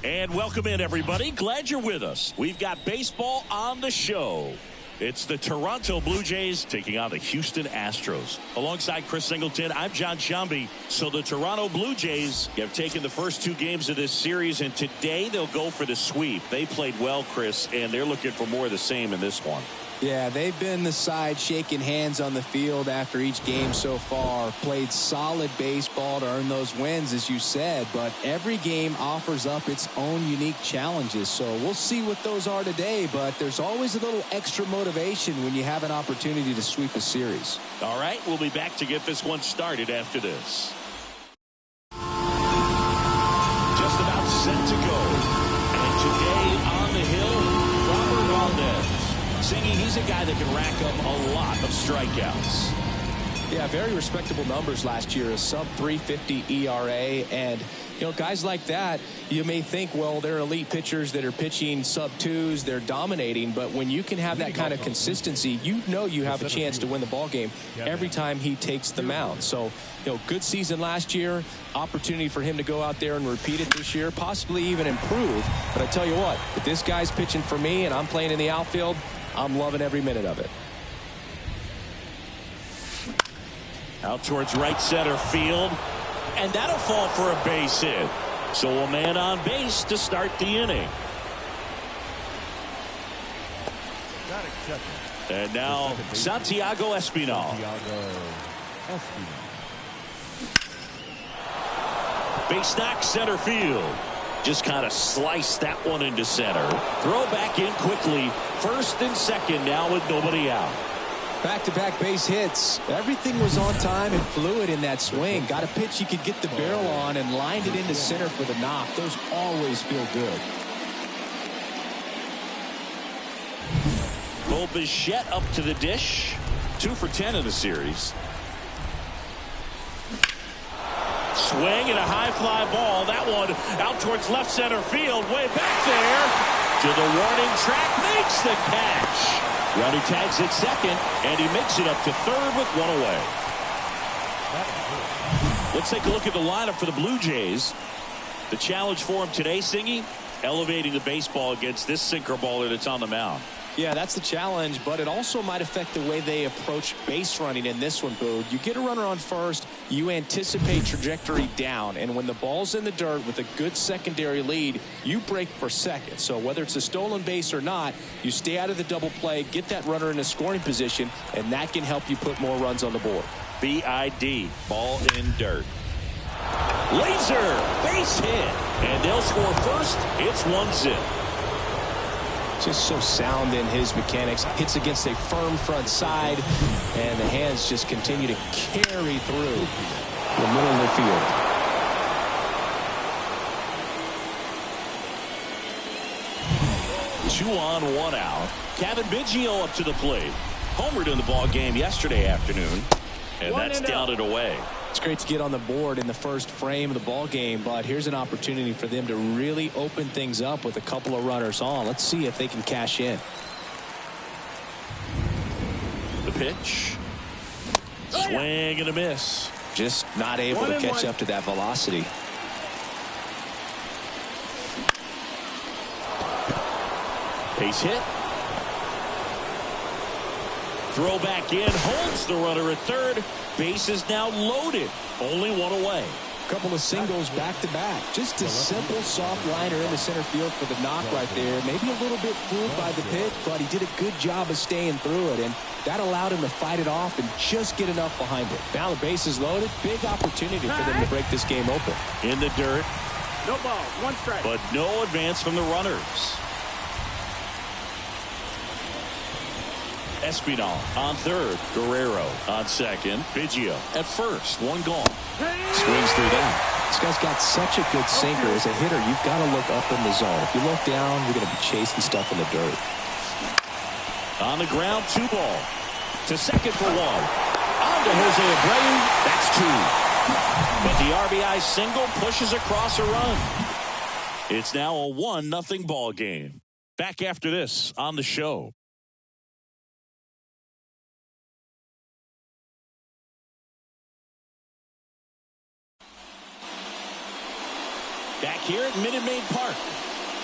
And welcome in, everybody. Glad you're with us. We've got baseball on the show. It's the Toronto Blue Jays taking on the Houston Astros. Alongside Chris Singleton, I'm John Shambi. So the Toronto Blue Jays have taken the first two games of this series, and today they'll go for the sweep. They played well, Chris, and they're looking for more of the same in this one. Yeah, they've been the side shaking hands on the field after each game so far. Played solid baseball to earn those wins, as you said, but every game offers up its own unique challenges. So we'll see what those are today, but there's always a little extra motivation when you have an opportunity to sweep a series. All right, we'll be back to get this one started after this. Just about set to go. And today on the hill, Robert Valdez. Singy, he's a guy that can rack up a lot of strikeouts. Yeah, very respectable numbers last year, a sub 350 ERA. And, you know, guys like that, you may think, well, they're elite pitchers that are pitching sub twos, they're dominating. But when you can have that kind of consistency, you know you have a chance to win the ball game every time he takes the mound. So, you know, good season last year, opportunity for him to go out there and repeat it this year, possibly even improve. But I tell you what, if this guy's pitching for me and I'm playing in the outfield, I'm loving every minute of it. Out towards right center field, and that'll fall for a base hit. So a man on base to start the inning. And now Santiago Espinal. Base knock, center field. Just kind of sliced that one into center. Throw back in quickly. First and second now with nobody out. Back-to-back base hits. Everything was on time and fluid in that swing. Got a pitch you could get the barrel on and lined it into center for the knock. Those always feel good. Bo Bichette up to the dish. 2 for 10 in the series. Swing and a high fly ball. That one out towards left center field. Way back there to the warning track. Makes the catch. Runner tags at second, and he makes it up to third with one away. Let's take a look at the lineup for the Blue Jays. The challenge for him today, Singy, elevating the baseball against this sinker baller that's on the mound. Yeah, that's the challenge, but it also might affect the way they approach base running in this one, Boo. You get a runner on first, you anticipate trajectory down, and when the ball's in the dirt with a good secondary lead, you break for second. So whether it's a stolen base or not, you stay out of the double play, get that runner in a scoring position, and that can help you put more runs on the board. BID, ball in dirt. Laser, base hit, and they'll score first. It's 1-0. Just so sound in his mechanics. Hits against a firm front side, and the hands just continue to carry through the middle of the field. Two on, one out. Kevin Biggio up to the plate. Homered in the ball game yesterday afternoon, and that's down and away. It's great to get on the board in the first frame of the ball game, but here's an opportunity for them to really open things up with a couple of runners on. Let's see if they can cash in. The pitch. Swing and a miss. Just not able to catch up to that velocity. Base hit. Throw back in, holds the runner at third. Base is now loaded. Only one away. Couple of singles back to back. Just a simple soft liner into center field for the knock right there. Maybe a little bit fooled by the pitch, but he did a good job of staying through it, and that allowed him to fight it off and just get enough behind it. Now the base is loaded. Big opportunity for them to break this game open. In the dirt. No ball, 1 strike. But no advance from the runners. Espinal on third. Guerrero on second. Biggio at first. 1 gone. Swings through that. This guy's got such a good sinker. As a hitter, you've got to look up in the zone. If you look down, you're going to be chasing stuff in the dirt. On the ground, 2 ball. To second for 1. On to Jose Abreu. That's 2. But the RBI single pushes across a run. It's now a 1-0 ball game. Back after this on the show. Back here at Minute Maid Park.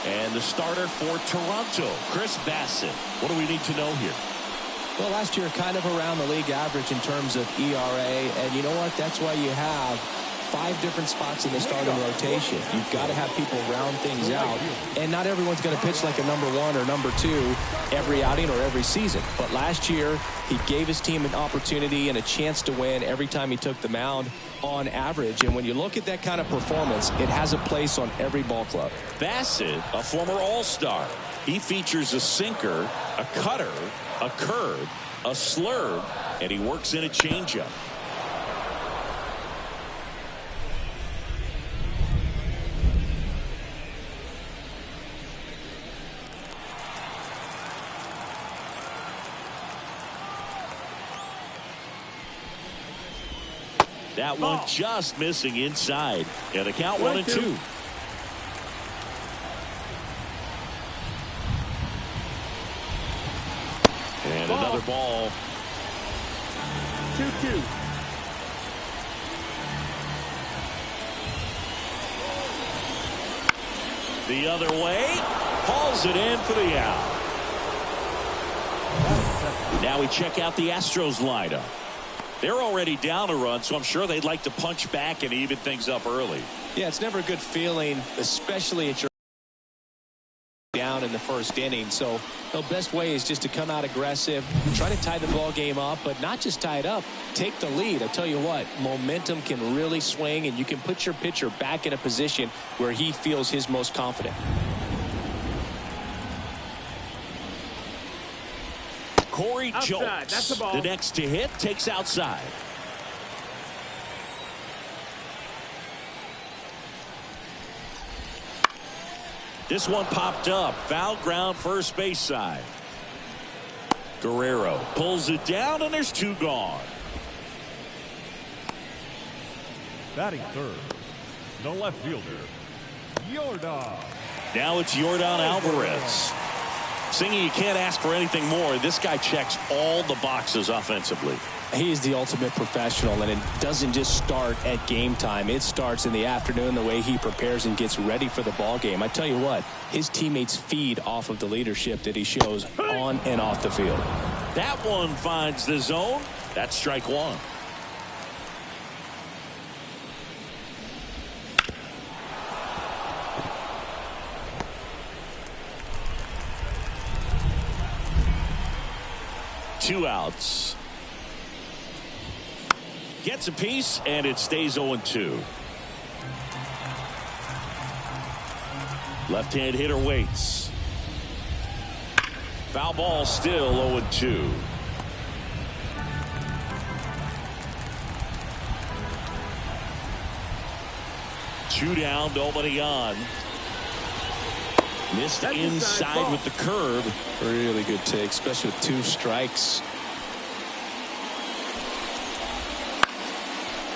And the starter for Toronto, Chris Bassett. What do we need to know here? Well, last year kind of around the league average in terms of ERA. And you know what? That's why you have 5 different spots in the starting rotation. You've got to have people round things out. And not everyone's going to pitch like a number 1 or number 2 every outing or every season. But last year, he gave his team an opportunity and a chance to win every time he took the mound on average. And when you look at that kind of performance, it has a place on every ball club. Bassett, a former All-Star. He features a sinker, a cutter, a curve, a slurve, and he works in a changeup. That one just missing inside. And the count 1-2. And another ball. 2-2. The other way. Hauls it in for the out. Now we check out the Astros lineup. They're already down a run, so I'm sure they'd like to punch back and even things up early. Yeah, it's never a good feeling, especially at your down in the first inning. So the best way is just to come out aggressive, try to tie the ball game up, but not just tie it up, take the lead. I tell you what, momentum can really swing, and you can put your pitcher back in a position where he feels his most confident. Corey Outside. Jones, That's the ball. the next to hit, takes outside. This one popped up. Foul ground, first base side. Guerrero pulls it down, and there's 2 gone. Batting third, the left fielder, Yordan. Now it's Yordan Alvarez. Singy, you can't ask for anything more. This guy checks all the boxes offensively. He is the ultimate professional, and it doesn't just start at game time. It starts in the afternoon, the way he prepares and gets ready for the ball game. I tell you what, his teammates feed off of the leadership that he shows on and off the field. That one finds the zone. That's strike 1. Two outs. Gets a piece, and it stays 0-2. Left-hand hitter waits. Foul ball, still 0-2. Two down, nobody on. Missed inside with the curve. Really good take, especially with 2 strikes.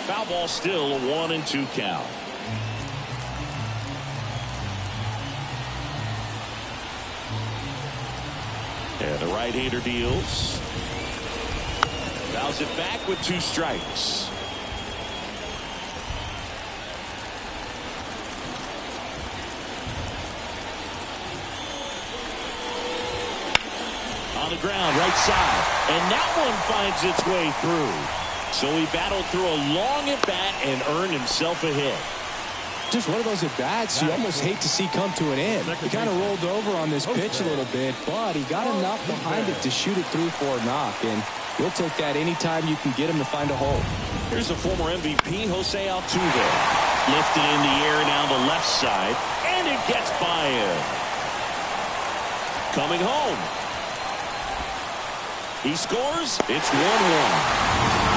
Foul ball, still a 1-2 count. And the right-hander deals. Fouls it back with 2 strikes. On the ground, right side. And that one finds its way through. So he battled through a long at-bat and earned himself a hit. Just one of those at-bats you almost hate to see come to an end. He kind of rolled over on this pitch a little bit, but he got enough behind it to shoot it through for a knock. And you'll take that anytime you can get him to find a hole. Here's the former MVP, Jose Altuve. Lifted in the air down the left side, and it gets by him. Coming home. He scores. It's 1-1.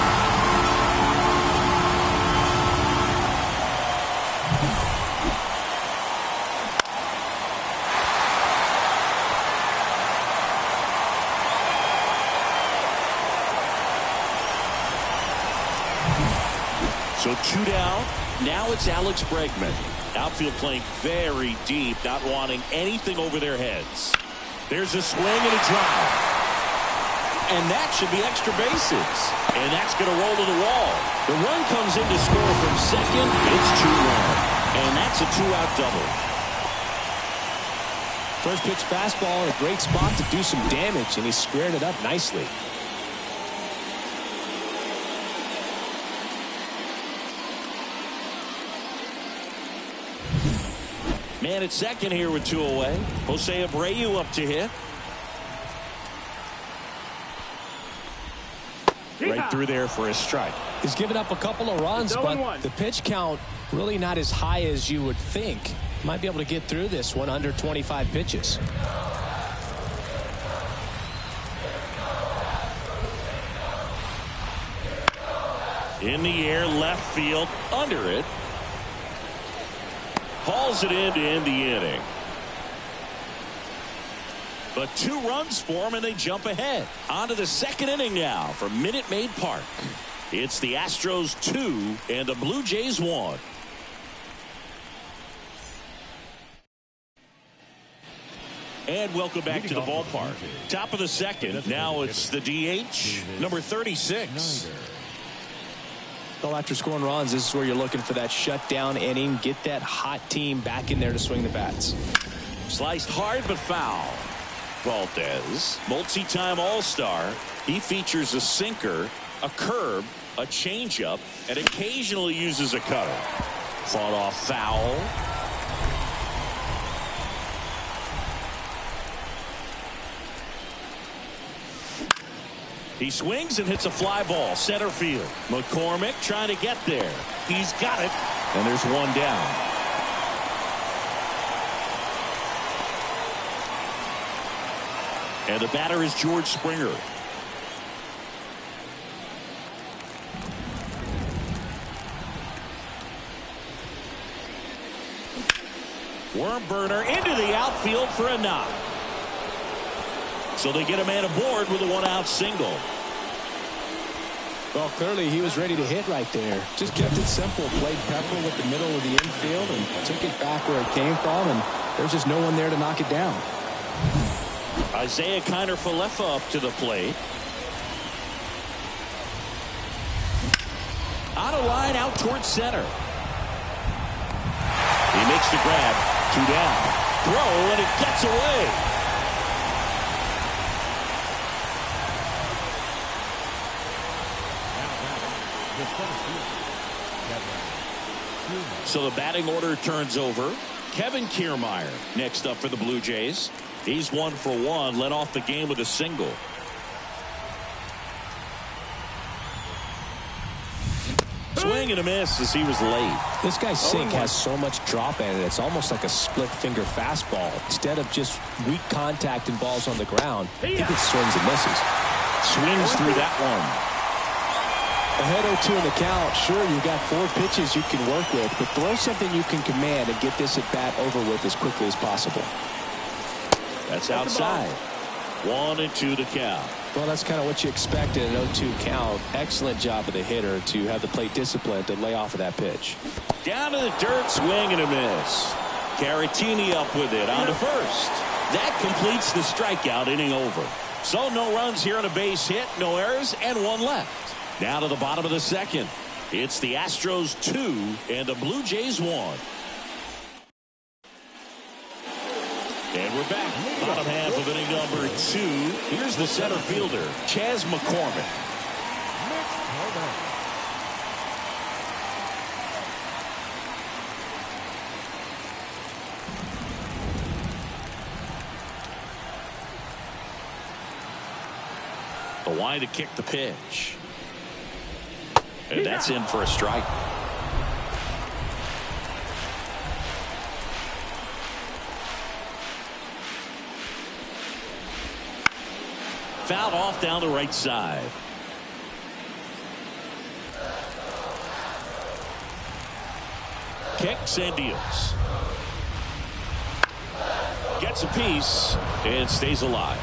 So 2 down. Now it's Alex Bregman. Outfield playing very deep, not wanting anything over their heads. There's a swing and a drive. And that should be extra bases. And that's going to roll to the wall. The run comes in to score from second. It's 2-1. And that's a 2-out double. First pitch fastball in a great spot to do some damage, and he squared it up nicely. Man at second here with 2 away. Jose Abreu up to hit. Right through there for a strike. He's given up a couple of runs, but the pitch count really not as high as you would think. Might be able to get through this one under 25 pitches. In the air, left field, under it. Hauls it in to end the inning. But 2 runs for them, and they jump ahead. On to the second inning now from Minute Maid Park. It's the Astros 2 and the Blue Jays 1. And welcome back to the ballpark. Top of the second. Now it's the DH, number 36. Well, after scoring runs, this is where you're looking for that shutdown inning. Get that hot team back in there to swing the bats. Sliced hard but foul. Valdez, multi-time All-Star. He features a sinker, a curve, a changeup, and occasionally uses a cutter. Fought off foul. He swings and hits a fly ball center field. McCormick trying to get there. He's got it, and there's 1 down. And the batter is George Springer. Worm burner into the outfield for a knock. So they get a man aboard with a 1-out single. Well, clearly he was ready to hit right there. Just kept it simple. Played pepper with the middle of the infield and took it back where it came from. And there's just no one there to knock it down. Isaiah Kiner-Falefa up to the plate. Out of line, out towards center. He makes the grab. 2 down. Throw, and it gets away. So the batting order turns over. Kevin Kiermaier next up for the Blue Jays. He's 1 for 1, led off the game with a single. Swing and a miss as he was late. This guy's sink has so much drop in it. It's almost like a split finger fastball. Instead of just weak contact and balls on the ground, he gets swings and misses. Swings through that one. Ahead 0-2 in the count. Sure, you've got 4 pitches you can work with, but throw something you can command and get this at bat over with as quickly as possible. That's outside. 1-2 the count. Well, that's kind of what you expect in an 0-2 count. Excellent job of the hitter to have the plate discipline to lay off of that pitch. Down to the dirt, swing and a miss. Caratini up with it on to first. That completes the strikeout, inning over. So no runs here on a base hit, no errors, and 1 left. Now to the bottom of the second. It's the Astros 2 and the Blue Jays 1. And we're back. Bottom half of inning number 2. Here's the center fielder, Chas McCormick. The line to kick the pitch. And that's in for a strike. Fouled off down the right side. Kicks and deals. Gets a piece and stays alive.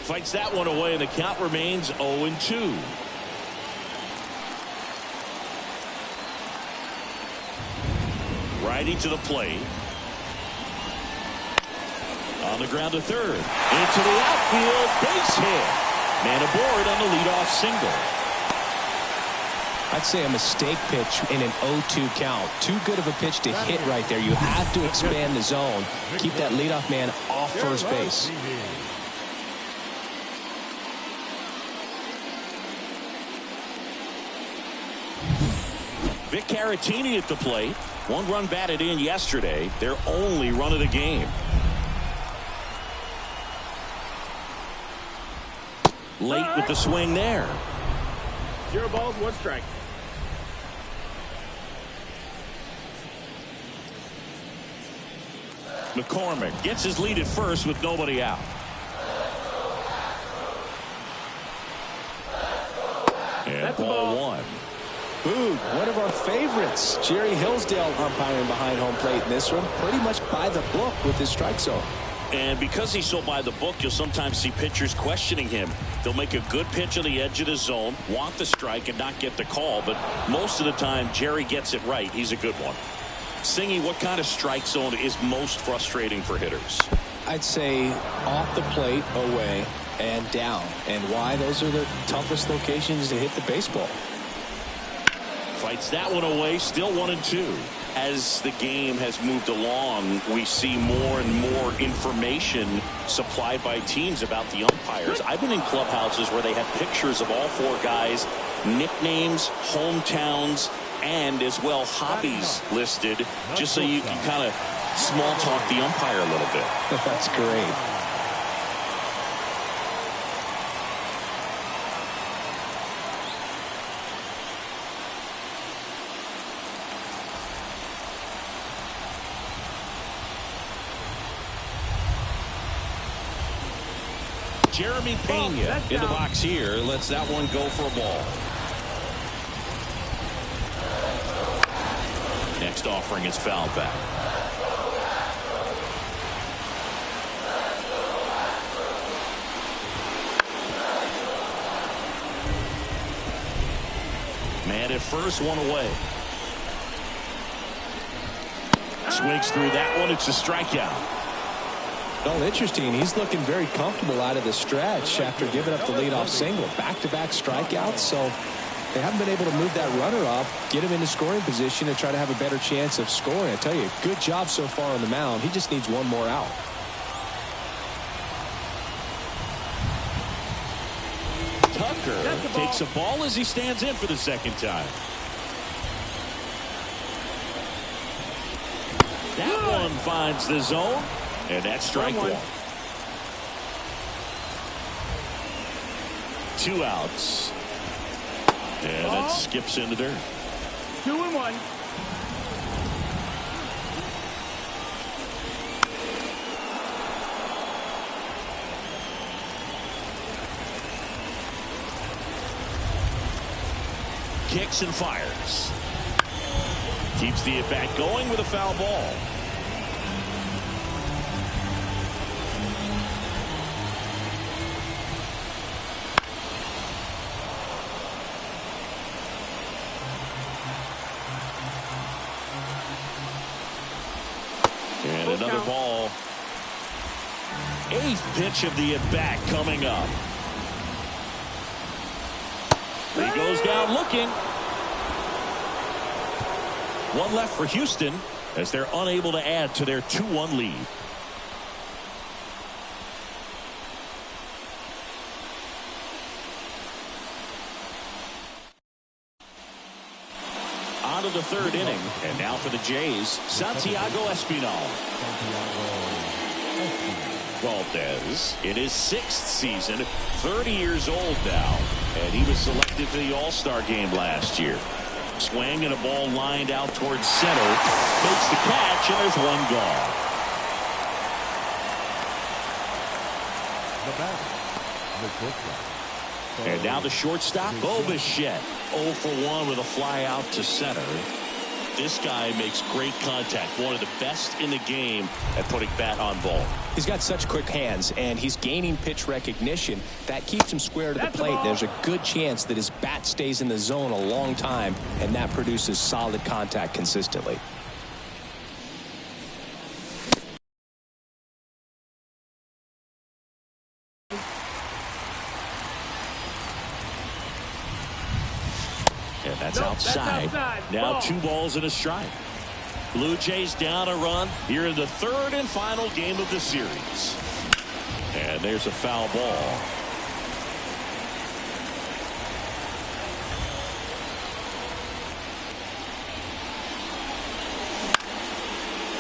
Fights that one away, and the count remains 0-2. Righty to the plate. On the ground to third. Into the outfield. Base hit. Man aboard on the leadoff single. I'd say a mistake pitch in an 0-2 count. Too good of a pitch to hit right there. You have to expand the zone. Keep that leadoff man off first base. Vic Caratini at the plate. 1 run batted in yesterday. Their only run of the game. Late with the swing there. 0 balls, 1 strike. McCormick gets his lead at first with nobody out. And That's ball 1. Boog, one of our favorites. Jerry Hillsdale umpiring behind home plate in this one. Pretty much by the book with his strike zone. And because he's so by the book, you'll sometimes see pitchers questioning him. They'll make a good pitch on the edge of the zone, want the strike, and not get the call. But most of the time, Jerry gets it right. He's a good one. Singy, what kind of strike zone is most frustrating for hitters? I'd say off the plate, away, and down. And why? Those are the toughest locations to hit the baseball. Fights that one away, still 1-2. As the game has moved along, we see more and more information supplied by teams about the umpires. I've been in clubhouses where they have pictures of all 4 guys, nicknames, hometowns, and as well hobbies listed, just so you can kind of small talk the umpire a little bit. That's great. Jeremy Pena in the box here. Lets that one go for a ball. Next offering is fouled back. Man at first, 1 away. Swings through that one. It's a strikeout. Well, interesting. He's looking very comfortable out of the stretch after giving up the leadoff single. Back-to-back strikeouts, so they haven't been able to move that runner up, get him into scoring position, and try to have a better chance of scoring. I tell you, good job so far on the mound. He just needs 1 more out. Tucker takes a ball as he stands in for the second time. That one finds the zone. And that's strike 1. 2 outs. And it skips in the dirt. 2-1. Kicks and fires. Keeps the at-bat going with a foul ball. And another ball. 8th pitch of the at-bat coming up. He goes down looking. 1 left for Houston as they're unable to add to their 2-1 lead. On to the 3rd inning, and now for the Jays, Santiago Espinal. Valdez in his 6th season, 30 years old now, and he was selected for the All-Star game last year. Swing and a ball lined out towards center. Makes the catch, and there's one gone. The batter, the shortstop. And now the shortstop, Bo Bichette, 0 for 1 with a fly out to center. This guy makes great contact. One of the best in the game at putting bat on ball. He's got such quick hands, and he's gaining pitch recognition. That keeps him square to the plate. There's a good chance that his bat stays in the zone a long time, and that produces solid contact consistently. And that's outside. Now 2 balls and a strike. Blue Jays down a run here in the 3rd and final game of the series. And there's a foul ball.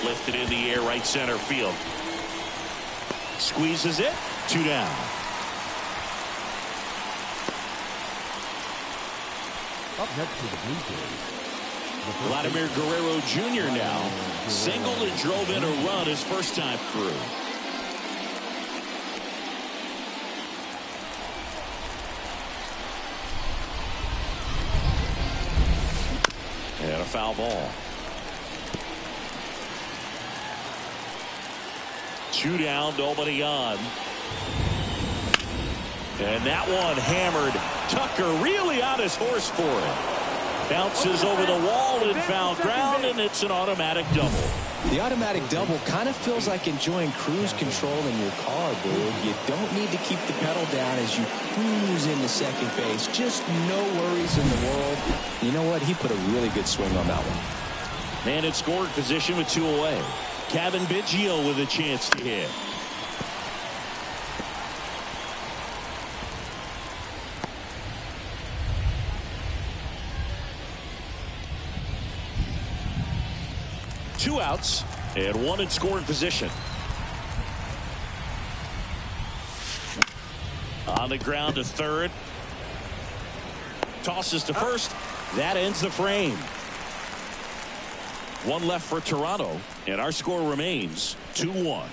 Lifted in the air, right center field. Squeezes it. 2 down. Up next to the Blue Jays. Vladimir Guerrero Jr. now singled and drove in a run his first time through. And a foul ball. 2 down, nobody on. And that one hammered. Tucker really on his horse for it. Bounces over the wall in foul ground, and it's an automatic double. The automatic double kind of feels like enjoying cruise control in your car, dude. You don't need to keep the pedal down as you cruise into second base. Just no worries in the world. You know what? He put a really good swing on that one. Man in scoring position with 2 away. Kevin Biggio with a chance to hit. Two outs and 1 in scoring position. On the ground to third. Tosses to first. That ends the frame. 1 left for Toronto, and our score remains 2-1.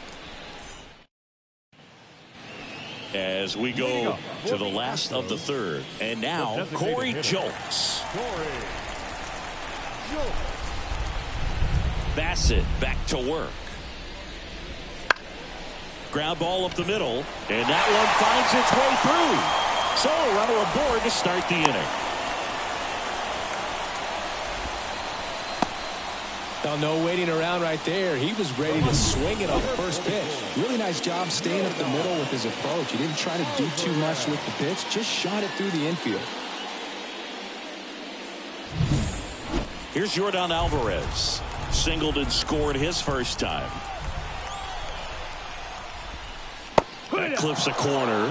As we go to the last of the 3rd, and now Corey Julks. Bassett back to work. Ground ball up the middle, and that one finds its way through. So a runner aboard to start the inning. Now, no waiting around right there. He was ready to swing it on the first pitch. Really nice job staying up the middle with his approach. He didn't try to do too much with the pitch, just shot it through the infield. Here's Yordan Alvarez. Singled and scored his first time. That clips a corner.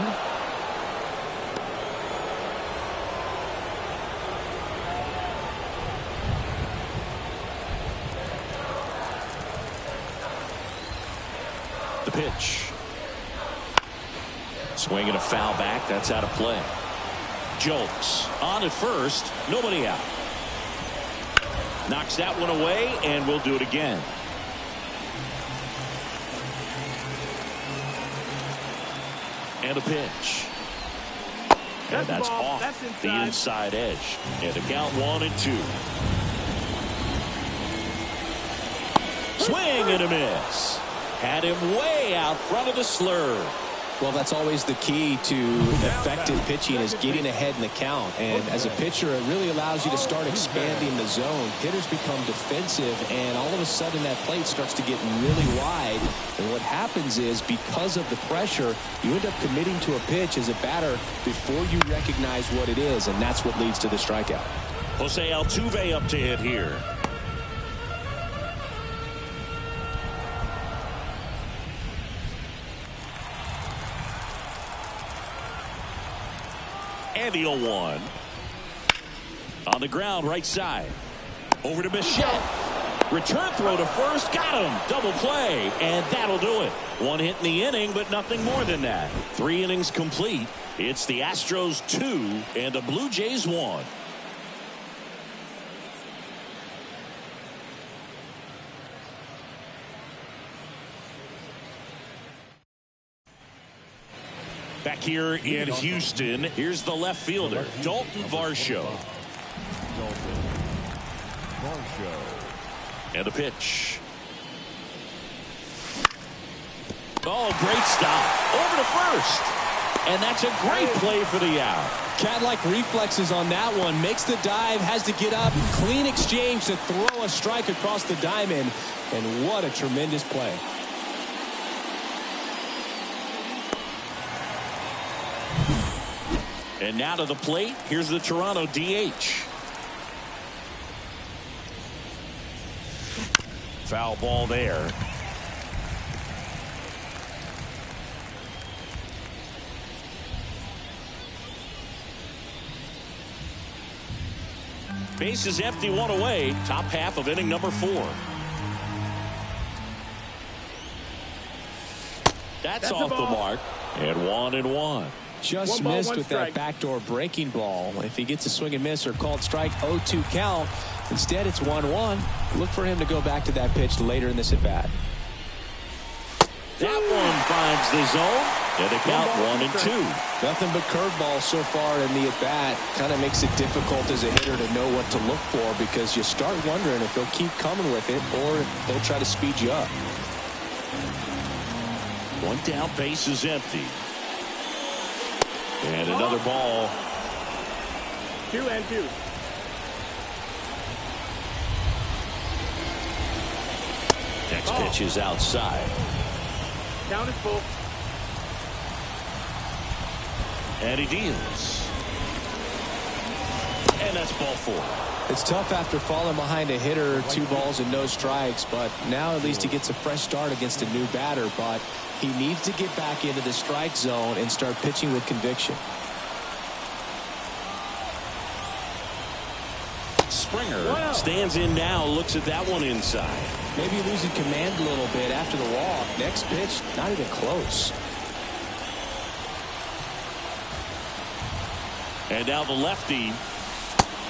The pitch. Swing and a foul back. That's out of play. Julks on at first. Nobody out. Knocks that one away, and we'll do it again. And a pitch. And that's off the inside edge. And the count 1-2. Swing and a miss. Had him way out front of the slur. Well, that's always the key to effective pitching, is getting ahead in the count. And as a pitcher, it really allows you to start expanding the zone. Hitters become defensive, and all of a sudden that plate starts to get really wide. And what happens is, because of the pressure, you end up committing to a pitch as a batter before you recognize what it is, and that's what leads to the strikeout. Jose Altuve up to hit here. And the 0-1. On the ground, right side. Over to Bichette. Return throw to first. Got him. Double play. And that'll do it. One hit in the inning, but nothing more than that. 3 innings complete. It's the Astros 2 and the Blue Jays 1. Back here in Houston, here's the left fielder, Dalton Varsho. And a pitch. Oh, great stop. Over to first. And that's a great play for the out. Cat-like reflexes on that one. Makes the dive, has to get up. Clean exchange to throw a strike across the diamond. And what a tremendous play. And now to the plate, here's the Toronto DH. Foul ball there. Base is empty, 1 away. Top half of inning number 4. That's off the mark. And 1-1. Just missed with that backdoor breaking ball. If he gets a swing and miss or called strike, 0-2 count. Instead, it's 1-1. Look for him to go back to that pitch later in this at bat. That one finds the zone. And they count 1-2. Nothing but curveballs so far in the at bat. Kind of makes it difficult as a hitter to know what to look for, because you start wondering if they'll keep coming with it or if they'll try to speed you up. 1 down, base is empty. And another ball. 2-2. Next pitch is outside. Count is full. And he deals. And that's ball 4. It's tough after falling behind a hitter, 2 balls and no strikes, but now at least he gets a fresh start against a new batter. But he needs to get back into the strike zone and start pitching with conviction. Springer stands in now, looks at that one inside. Maybe losing command a little bit after the walk. Next pitch, not even close. And now the lefty.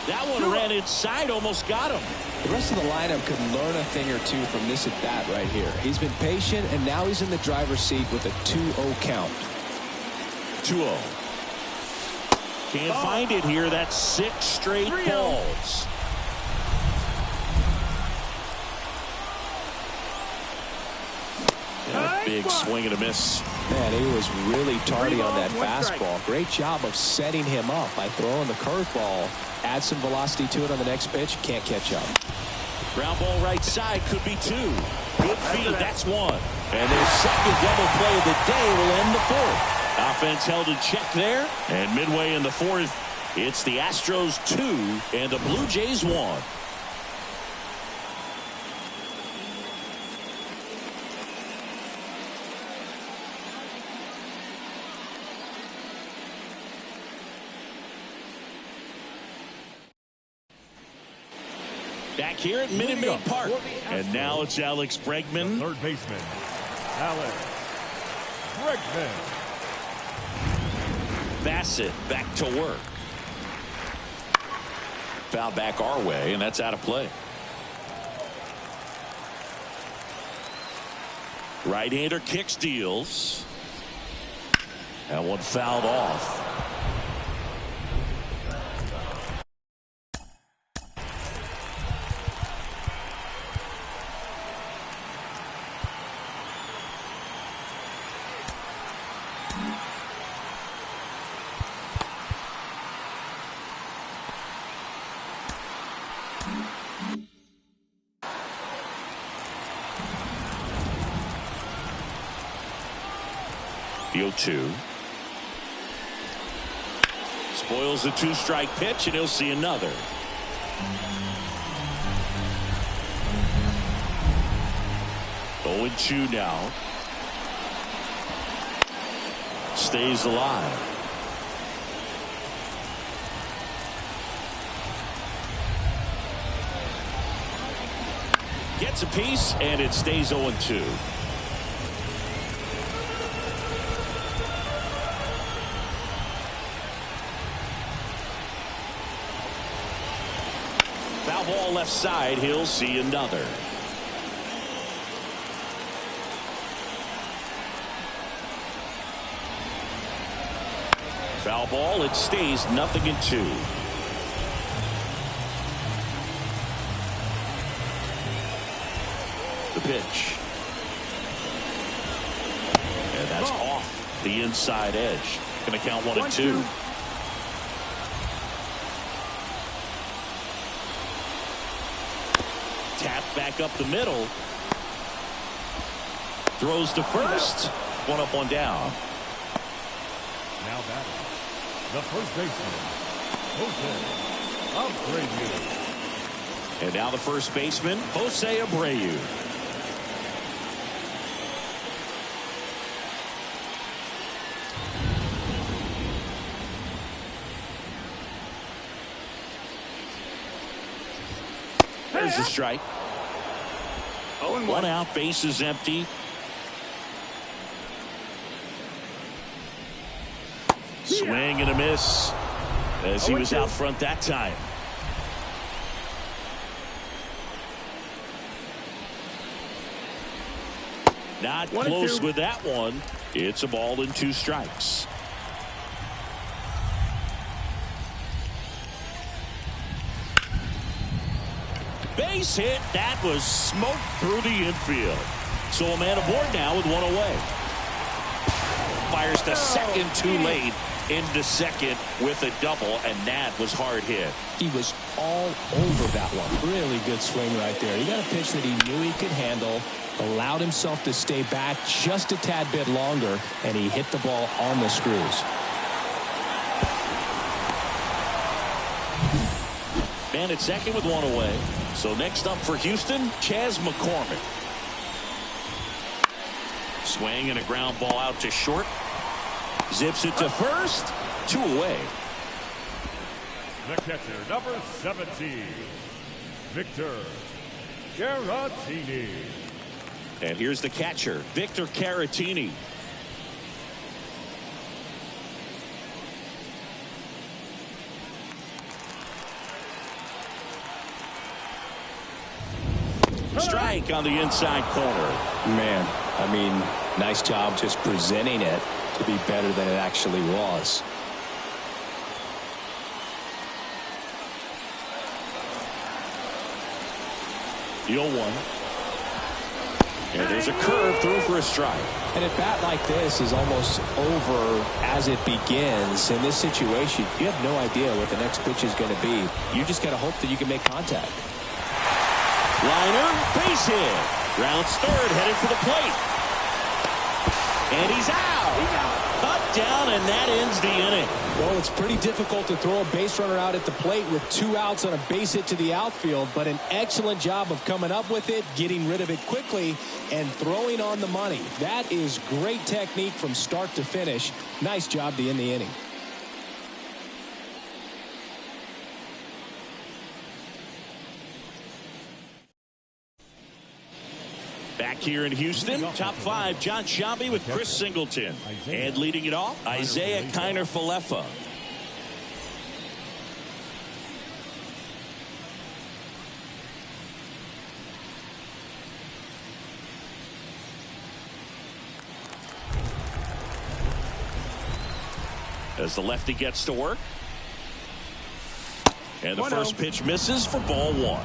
That one ran inside, almost got him. The rest of the lineup could learn a thing or two from this at bat right here. He's been patient, and now he's in the driver's seat with a 2-0 count. 2-0. Can't find it here. That's 6 straight balls. Yeah, big swing and a miss. Man, he was really tardy on that fastball. Great job of setting him up by throwing the curveball. Add some velocity to it on the next pitch. Can't catch up. Ground ball right side, could be 2. Good feed, that's 1. And their second double play of the day will end the 4th. Offense held in check there. And midway in the 4th, it's the Astros 2 and the Blue Jays 1. Back here at Minute Maid Park. And now it's Alex Bregman. Third baseman, Alex Bregman. Bassett back to work. Foul back our way, and that's out of play. Right-hander kicks, deals. That one fouled off. The 0-2. Spoils the 2-strike pitch, and he'll see another. Oh, 0-2 now. Stays alive. Gets a piece, and it stays 0-2. Foul ball left side. He'll see another. Foul ball. It stays 0-2. The pitch. And that's off the inside edge. Going to count 1-2. Tap back up the middle. Throws to first. 1 up, 1 down. Now batting, the first baseman, Jose Abreu. And now the first baseman, Jose Abreu. There's the strike. 1 out, base is empty. Swing and a miss as he was out front that time. Not close with that one. It's a ball and 2 strikes. Base hit. That was smoked through the infield. So a man aboard now with 1 away. Fires to second too late. Into second with a double, and that was hard hit. He was all over that one. Really good swing right there. He got a pitch that he knew he could handle, allowed himself to stay back just a tad bit longer, and he hit the ball on the screws. Man at second with 1 away. So next up for Houston, Chas McCormick. Swing and a ground ball out to short. Zips it to first. 2 away. The catcher, number 17, Victor Caratini. And here's the catcher, Victor Caratini. Strike on the inside corner. Man, I mean, nice job just presenting it to be better than it actually was. The 0-1. And there's a curve through for a strike. And a bat like this is almost over as it begins. In this situation, you have no idea what the next pitch is going to be. You just got to hope that you can make contact. Liner, base hit. Rounds third, headed for the plate. And he's out. Cut down, and that ends the inning. Well, it's pretty difficult to throw a base runner out at the plate with 2 outs on a base hit to the outfield, but an excellent job of coming up with it, getting rid of it quickly, and throwing on the money. That is great technique from start to finish. Nice job to end the inning. Back here in Houston, top 5, John Sciambi with Chris Singleton. And leading it off, Isaiah Kiner-Falefa. As the lefty gets to work. And the first pitch misses for ball 1.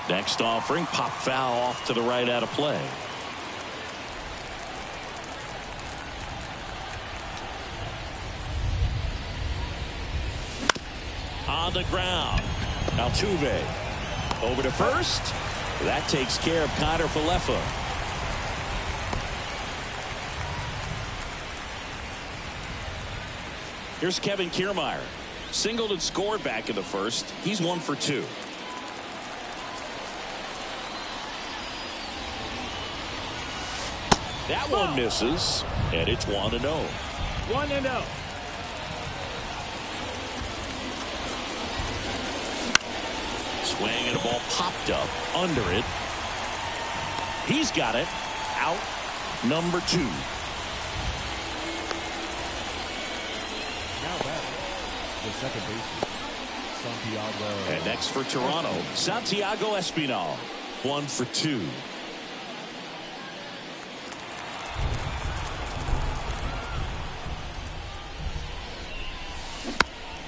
Next offering, pop foul off to the right out of play. On the ground. Altuve over to first. That takes care of Kiner-Falefa. Here's Kevin Kiermaier. Singled and scored back in the first. He's 1 for 2. That one misses, and it's 1-0. 1-0. Swing and a ball popped up under it. He's got it. Out number 2. Now back, the second baseman, Santiago. And next for Toronto, Santiago Espinal. 1 for 2.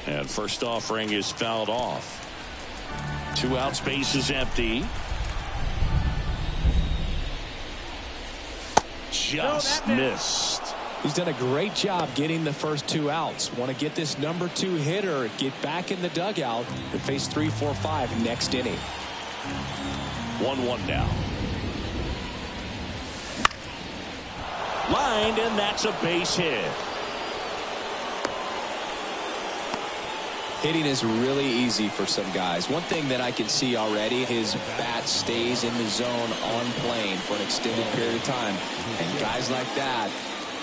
And first offering is fouled off. 2 outs, base is empty. Just missed. He's done a great job getting the first 2 outs. Want to get this number 2 hitter, get back in the dugout, and face 3, 4, 5 next inning. 1-1 now. Lined, and that's a base hit. Hitting is really easy for some guys. One thing that I can see already, his bat stays in the zone on plane for an extended period of time. And guys like that,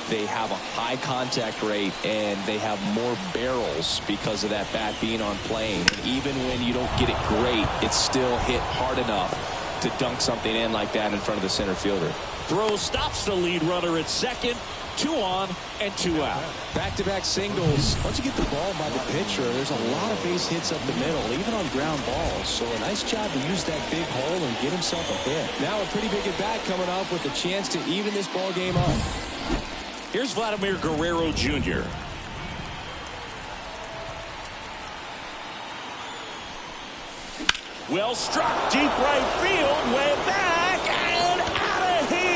they have a high contact rate and they have more barrels because of that bat being on plane. And even when you don't get it great, it's still hit hard enough to dunk something in like that in front of the center fielder. Throw stops the lead runner at second. 2 on and 2 out. Back-to-back singles. Once you get the ball by the pitcher, there's a lot of base hits up the middle, even on ground balls. So a nice job to use that big hole and get himself a hit. Now a pretty big at-bat coming up with a chance to even this ball game up. Here's Vladimir Guerrero Jr. Well struck, deep right field, way back, and out of here.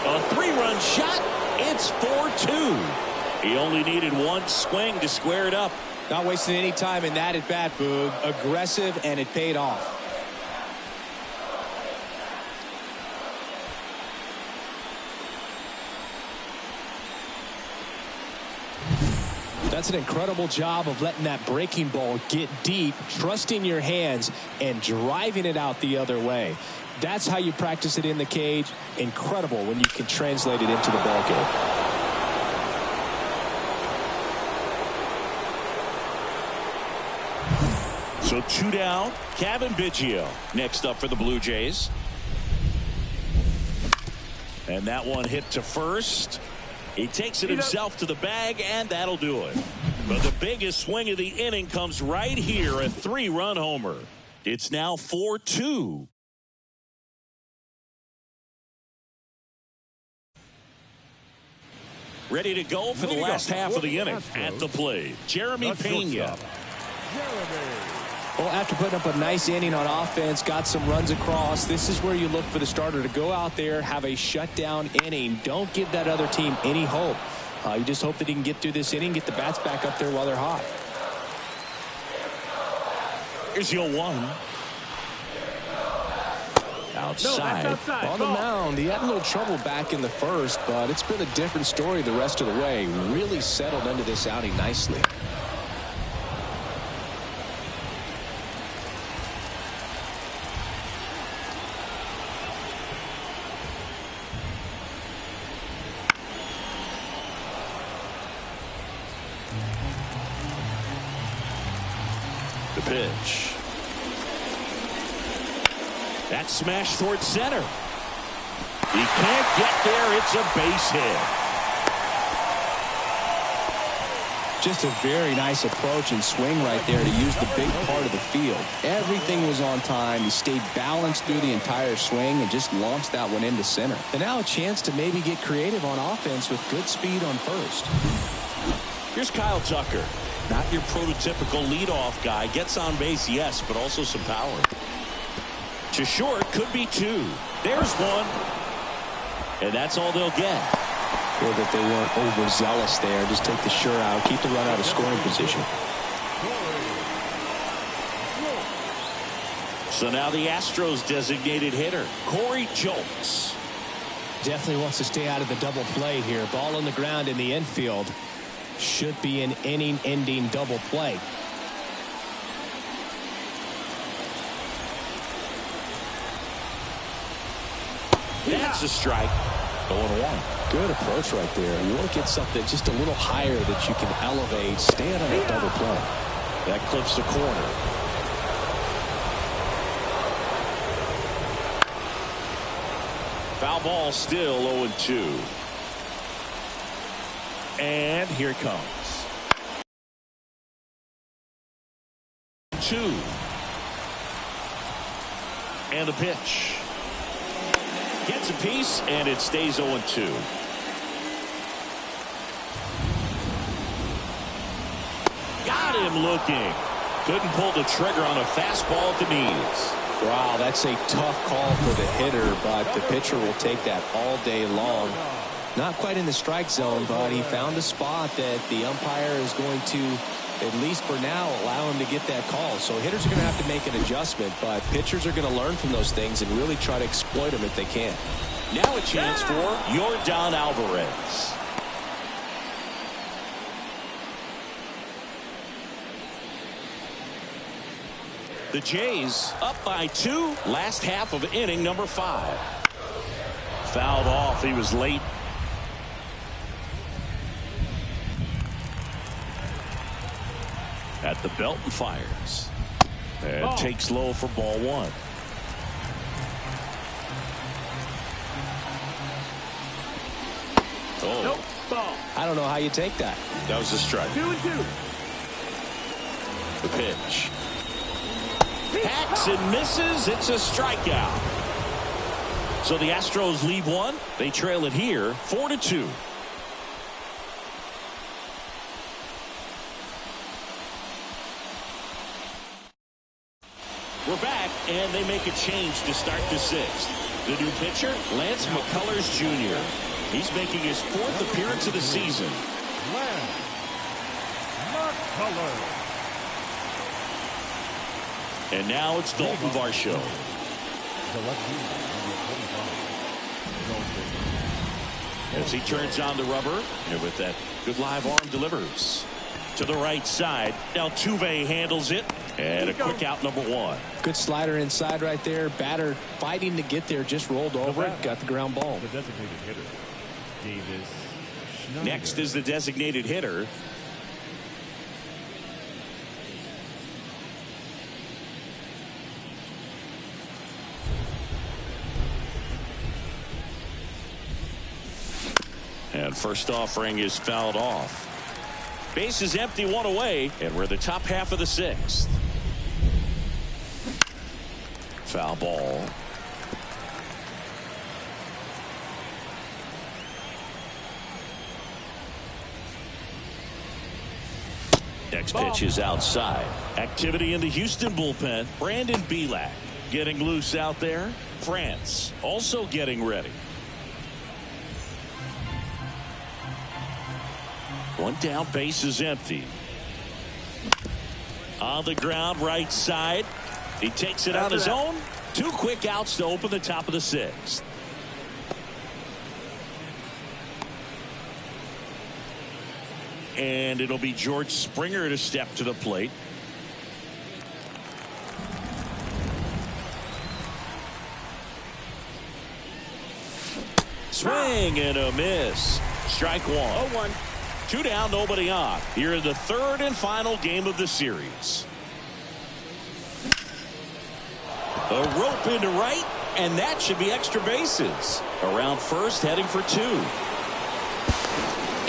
A 3-run shot. It's 4-2. He only needed 1 swing to square it up. Not wasting any time in that at bat, Boog. Aggressive, and it paid off. That's an incredible job of letting that breaking ball get deep, trusting your hands, and driving it out the other way. That's how you practice it in the cage. Incredible when you can translate it into the ball game. So 2 down. Kevin Biggio next up for the Blue Jays. And that one hit to first. He takes it himself to the bag, and that'll do it. But the biggest swing of the inning comes right here, a 3-run homer. It's now 4-2. Ready to go for the last half of the inning. At the plate, Jeremy Pena. Well, after putting up a nice inning on offense, got some runs across, this is where you look for the starter to go out there, have a shutdown inning. Don't give that other team any hope. You just hope that he can get through this inning, get the bats back up there while they're hot. Here's the 0-1. Outside. On the mound, he had a little trouble back in the first, but it's been a different story the rest of the way. Really settled into this outing nicely. The pitch. That smash towards center. He can't get there. It's a base hit. Just a very nice approach and swing right there to use the big part of the field. Everything was on time. He stayed balanced through the entire swing and just launched that one into center. And now a chance to maybe get creative on offense with good speed on first. Here's Kyle Tucker. Not your prototypical leadoff guy. Gets on base, yes, but also some power. To short, could be 2. There's 1. And that's all they'll get. Or that they weren't overzealous there. Just take the sure out. Keep the run out of scoring position. So now the Astros designated hitter, Corey Julks. Definitely wants to stay out of the double play here. Ball on the ground in the infield. Should be an inning-ending double play. That's a strike. 0-1. Good approach right there. You want to get something just a little higher that you can elevate, stand on a double play. That clips the corner. Foul ball, still 0-2. And here it comes. 2. And the pitch. Gets a piece, and it stays 0-2. Got him looking. Couldn't pull the trigger on a fastball at the knees. Wow, that's a tough call for the hitter, but the pitcher will take that all day long. Not quite in the strike zone, but he found a spot that the umpire is going to, at least for now, allow him to get that call. So hitters are going to have to make an adjustment, but pitchers are going to learn from those things and really try to exploit them if they can. Now a chance for Yordan Alvarez. The Jays up by 2. Last half of inning number 5. Fouled off. He was late. At the belt and fires. And takes low for ball 1. Oh. Nope. Ball. I don't know how you take that. That was a strike. 2-2. The pitch. Hacks and misses. It's a strikeout. So the Astros lead 1. They trail it here 4-2. We're back, and they make a change to start the 6th. The new pitcher, Lance McCullers Jr. He's making his 4th appearance of the season. Lance McCullers. And now it's Dalton Varsho. The left fielder, number 25. As he turns on the rubber, and with that good live arm delivers to the right side. Now Altuve handles it, and a quick out number 1. Good slider inside right there. Batter fighting to get there, just rolled over it, got the ground ball. The designated hitter, Davis Schneider. Next is the designated hitter. And first offering is fouled off. Base is empty, 1 away, and we're the top half of the 6th. Foul ball. Next pitch is outside. Activity in the Houston bullpen. Brandon Bielak getting loose out there. France also getting ready. 1 down, base is empty. On the ground, right side. He takes it on his own. 2 quick outs to open the top of the 6th. And it'll be George Springer to step to the plate. Swing and a miss. Strike 1. 0-1. 2 down, nobody on. Here in the 3rd and final game of the series. A rope into right, and that should be extra bases. Around first, heading for 2.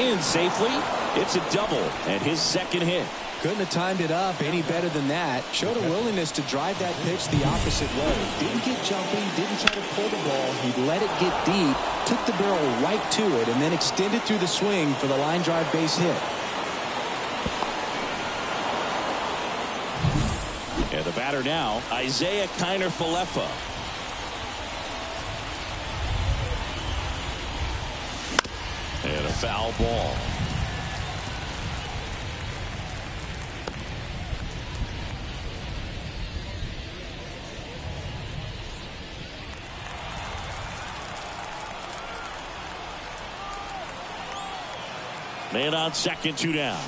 In safely. It's a double and his 2nd hit. Couldn't have timed it up any better than that. Showed a willingness to drive that pitch the opposite way. Didn't get jumpy, didn't try to pull the ball. He let it get deep, took the barrel right to it, and then extended through the swing for the line drive base hit. And the batter now, Isaiah Kiner-Falefa. And a foul ball. Man on second, 2 down.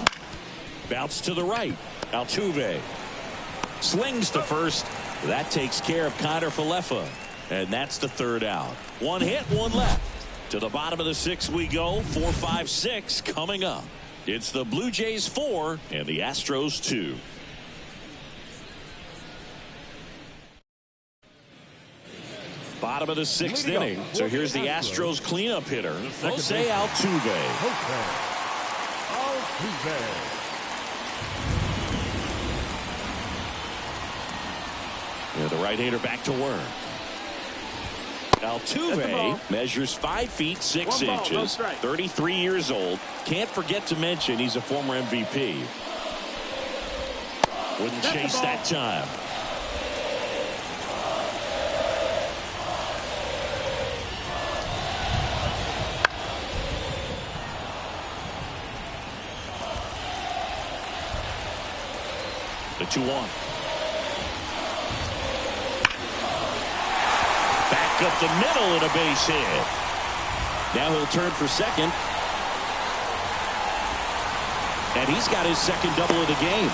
Bounce to the right. Altuve slings to first. That takes care of Kiner-Falefa. And that's the 3rd out. 1 hit, 1 left. To the bottom of the 6th we go. 4, 5, 6 coming up. It's the Blue Jays 4 and the Astros 2. Bottom of the 6th inning. So here's the Astros cleanup hitter, Jose Altuve. Yeah, the right-hander back to work. Altuve measures 5 feet 6 inches, 33 years old. Can't forget to mention he's a former MVP. Wouldn't chase that time. The 2-1. Back up the middle and a base hit. Now he'll turn for second. And he's got his second double of the game.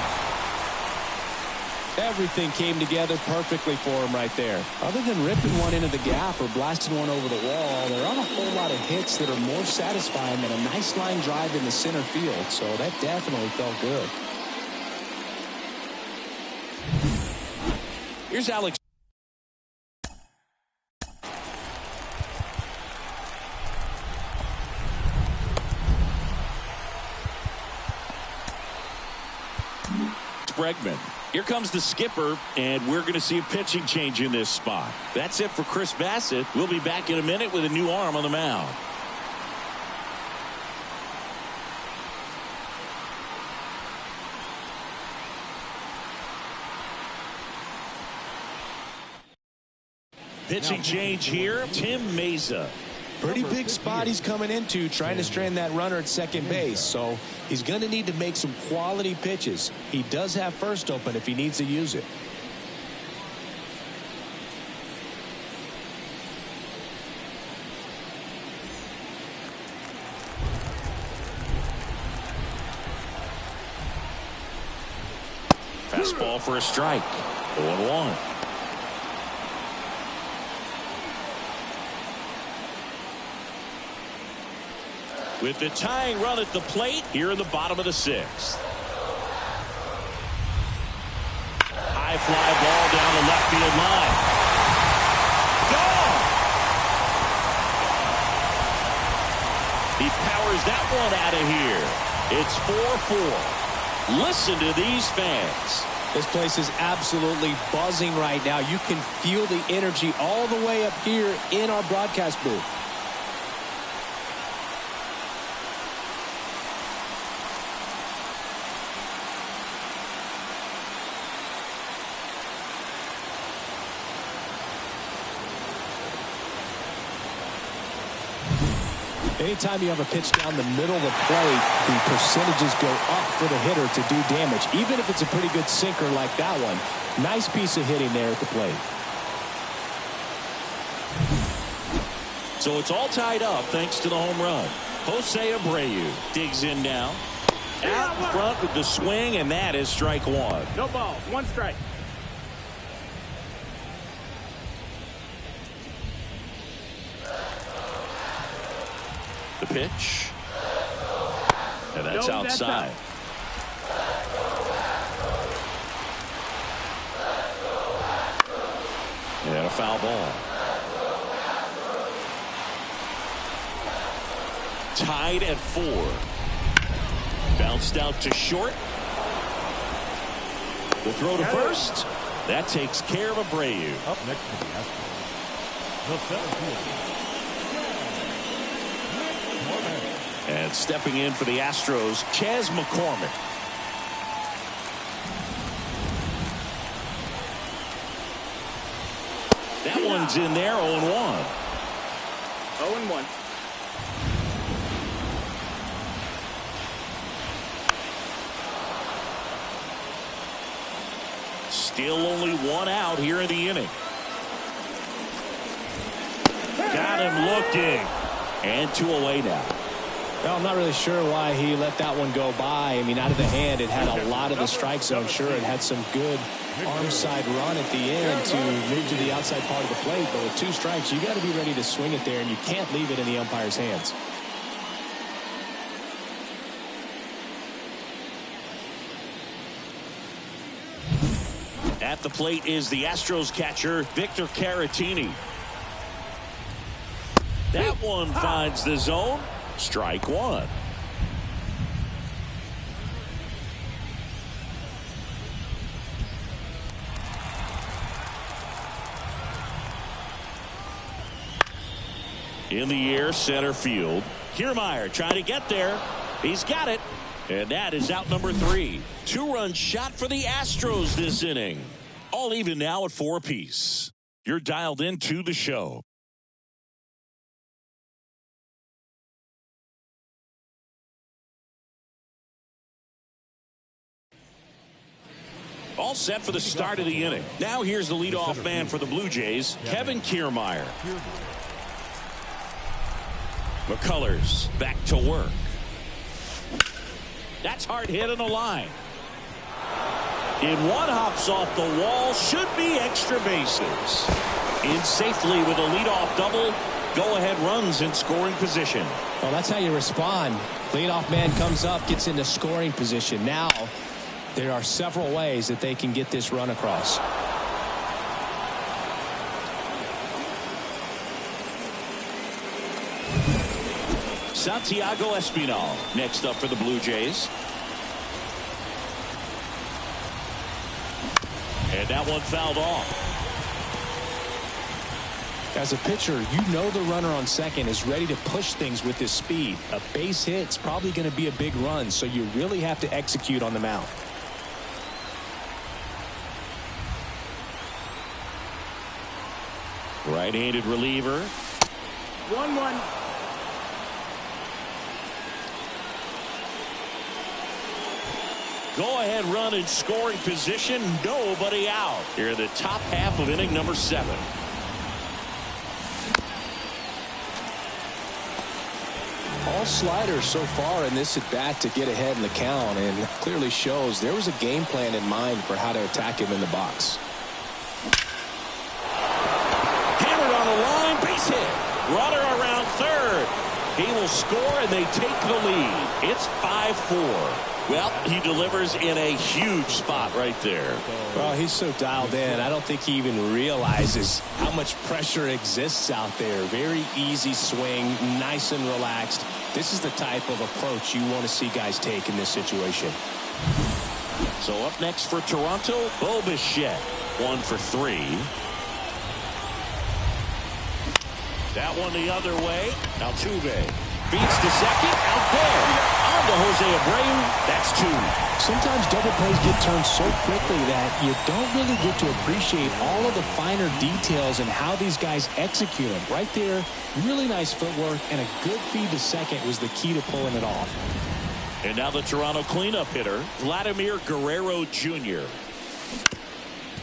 Everything came together perfectly for him right there. Other than ripping one into the gap or blasting one over the wall, there aren't a whole lot of hits that are more satisfying than a nice line drive in the center field. So that definitely felt good. Here's Alex. Bregman. Here comes the skipper, and we're going to see a pitching change in this spot. That's it for Chris Bassett. We'll be back in a minute with a new arm on the mound. Pitching change here, Tim Meza. Pretty big spot he's coming into, trying to strand that runner at second base. So he's going to need to make some quality pitches. He does have first open if he needs to use it. Fastball for a strike. 0-1. With the tying run at the plate here in the bottom of the 6th. High fly ball down the left field line. Gone! He powers that one out of here. It's 4-4. Listen to these fans. This place is absolutely buzzing right now. You can feel the energy all the way up here in our broadcast booth. Anytime you have a pitch down the middle of the plate, the percentages go up for the hitter to do damage, even if it's a pretty good sinker like that one. Nice piece of hitting there at the plate. So it's all tied up thanks to the home run. Jose Abreu digs in now. Out in front with the swing, and that is strike 1. No balls, 1 strike. The pitch. And that's outside. And a foul ball. Tied at 4. Bounced out to short. The throw to first. That takes care of Abreu. Up next to the Astros, the center fielder. And stepping in for the Astros, Chas McCormick. That one's in there, 0-1. 0-1. Still only 1 out here in the inning. Got him looking. And 2 away now. Well, I'm not really sure why he let that one go by. I mean, out of the hand, it had a lot of the strike zone. Sure, it had some good arm side run at the end to move to the outside part of the plate. But with 2 strikes, you got to be ready to swing it there, and you can't leave it in the umpire's hands. At the plate is the Astros catcher, Victor Caratini. That one finds the zone. Strike 1. In the air, center field. Kiermaier trying to get there. He's got it. And that is out number 3. 2-run shot for the Astros this inning. All even now at 4 apiece. You're dialed into the show. All set for the start of the inning. Now here's the leadoff man for the Blue Jays, Kevin Kiermaier. McCullers back to work. That's hard hit on the line. In one, hops off the wall. Should be extra bases. In safely with a leadoff double. Go-ahead runs in scoring position. Well, that's how you respond. Leadoff man comes up, gets into scoring position. Now, there are several ways that they can get this run across. Santiago Espinal next up for the Blue Jays. And that one fouled off. As a pitcher, you know the runner on second is ready to push things with his speed. A base hit's probably going to be a big run, so you really have to execute on the mound. Right-handed reliever. 1-1. Go-ahead run in scoring position. Nobody out. Here in the top half of inning number 7. All sliders so far in this at-bat to get ahead in the count, and clearly shows there was a game plan in mind for how to attack him in the box. Hammered on the line. Base hit. Runner around third. He will score, and they take the lead. It's 5-4. Well, he delivers in a huge spot right there. Well, he's so dialed in. I don't think he even realizes how much pressure exists out there. Very easy swing, nice and relaxed. This is the type of approach you want to see guys take in this situation. So up next for Toronto, Bo Bichette. 1 for 3. That one the other way. Altuve beats to second. Out there. On to Jose Abreu. That's 2. Sometimes double plays get turned so quickly that you don't really get to appreciate all of the finer details and how these guys execute them. Right there, really nice footwork, and a good feed to second was the key to pulling it off. And now the Toronto cleanup hitter, Vladimir Guerrero Jr.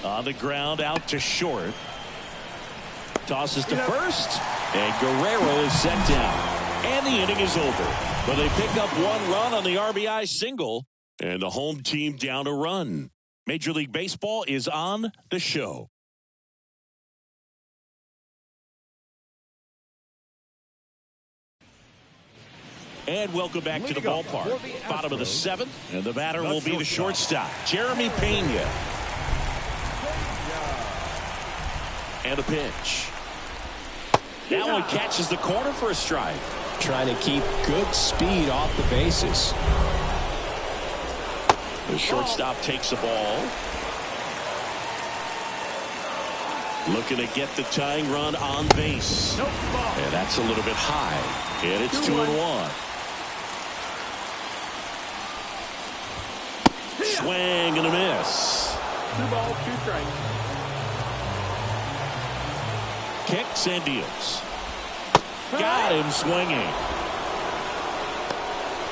On the ground, out to short. Tosses to first, and Guerrero is set down. And the inning is over. But they pick up 1 run on the RBI single, and the home team down a run. Major League Baseball is on the show. And welcome back to the ballpark. Bottom of the 7th, and the batter will be the shortstop, Jeremy Pena. And a pitch. That one catches the corner for a strike. Trying to keep good speed off the bases. The shortstop takes the ball. Looking to get the tying run on base. And that's a little bit high. And it's 2-1. Swing and a miss. 2 balls, 2 strikes. Kicks and deals. Got him swinging.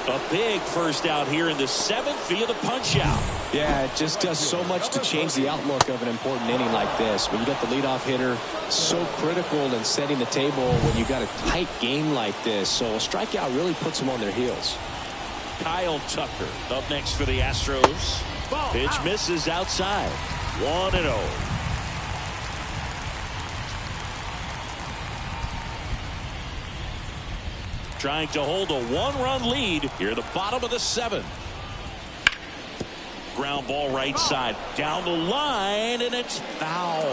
A big first out here in the 7th via the punch out. Yeah, it just does so much to change the outlook of an important inning like this. When you got the leadoff hitter, so critical in setting the table when you got a tight game like this. So a strikeout really puts them on their heels. Kyle Tucker up next for the Astros. Pitch misses outside. 1-0. Trying to hold a one-run lead here at the bottom of the 7th. Ground ball right side. Down the line, and it's foul.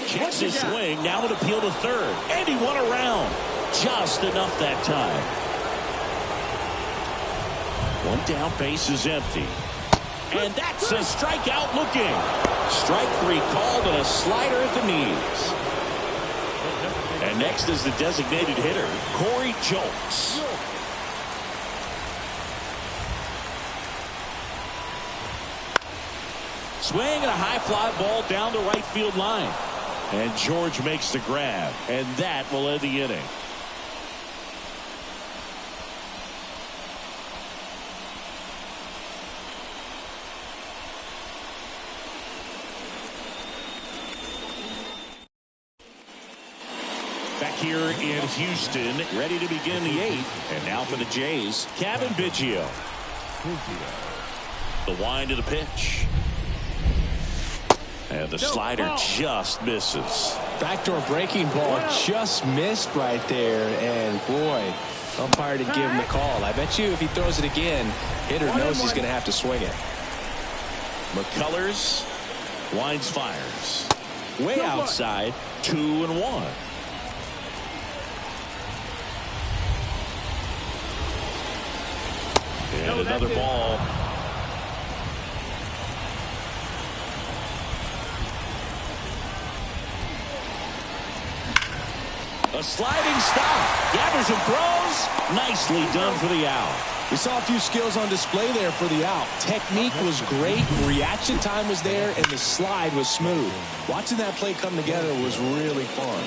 Checks his swing. Now an appeal to third. And he won around. Just enough that time. One down, base is empty. And that's a strikeout looking. Strike 3 called and a slider at the knees. And next is the designated hitter, Corey Jones. Swing and a high fly ball down the right field line. And George makes the grab. And that will end the inning. Back here in Houston, ready to begin the 8th. And now for the Jays, Kevin Biggio. The wind of the pitch. And the slider just misses. Backdoor breaking ball just missed right there. And boy, umpire didn't give him the call. I bet you if he throws it again, hitter knows he's going to have to swing it. McCullers winds, fires. Way outside, 2-1. And another ball. A sliding stop. Gathers and throws. Nicely done for the out. We saw a few skills on display there for the out. Technique was great. Reaction time was there. And the slide was smooth. Watching that play come together was really fun.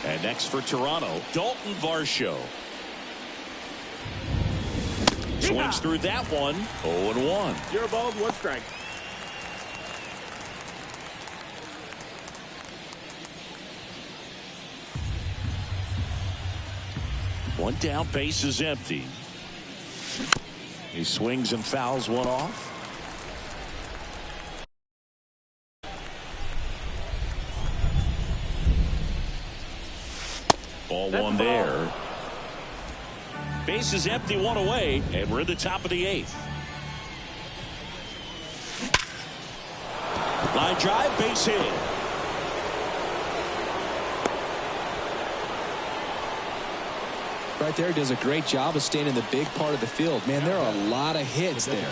And next for Toronto, Dalton Varsho. Swings through that one. 0-1. 0 balls, 1 strike. One down, base is empty. He swings and fouls one off. Ball one there. Base is empty, one away, and we're at the top of the 8th. Line drive, base hit. Right there, does a great job of staying in the big part of the field. Man, there are a lot of hits there.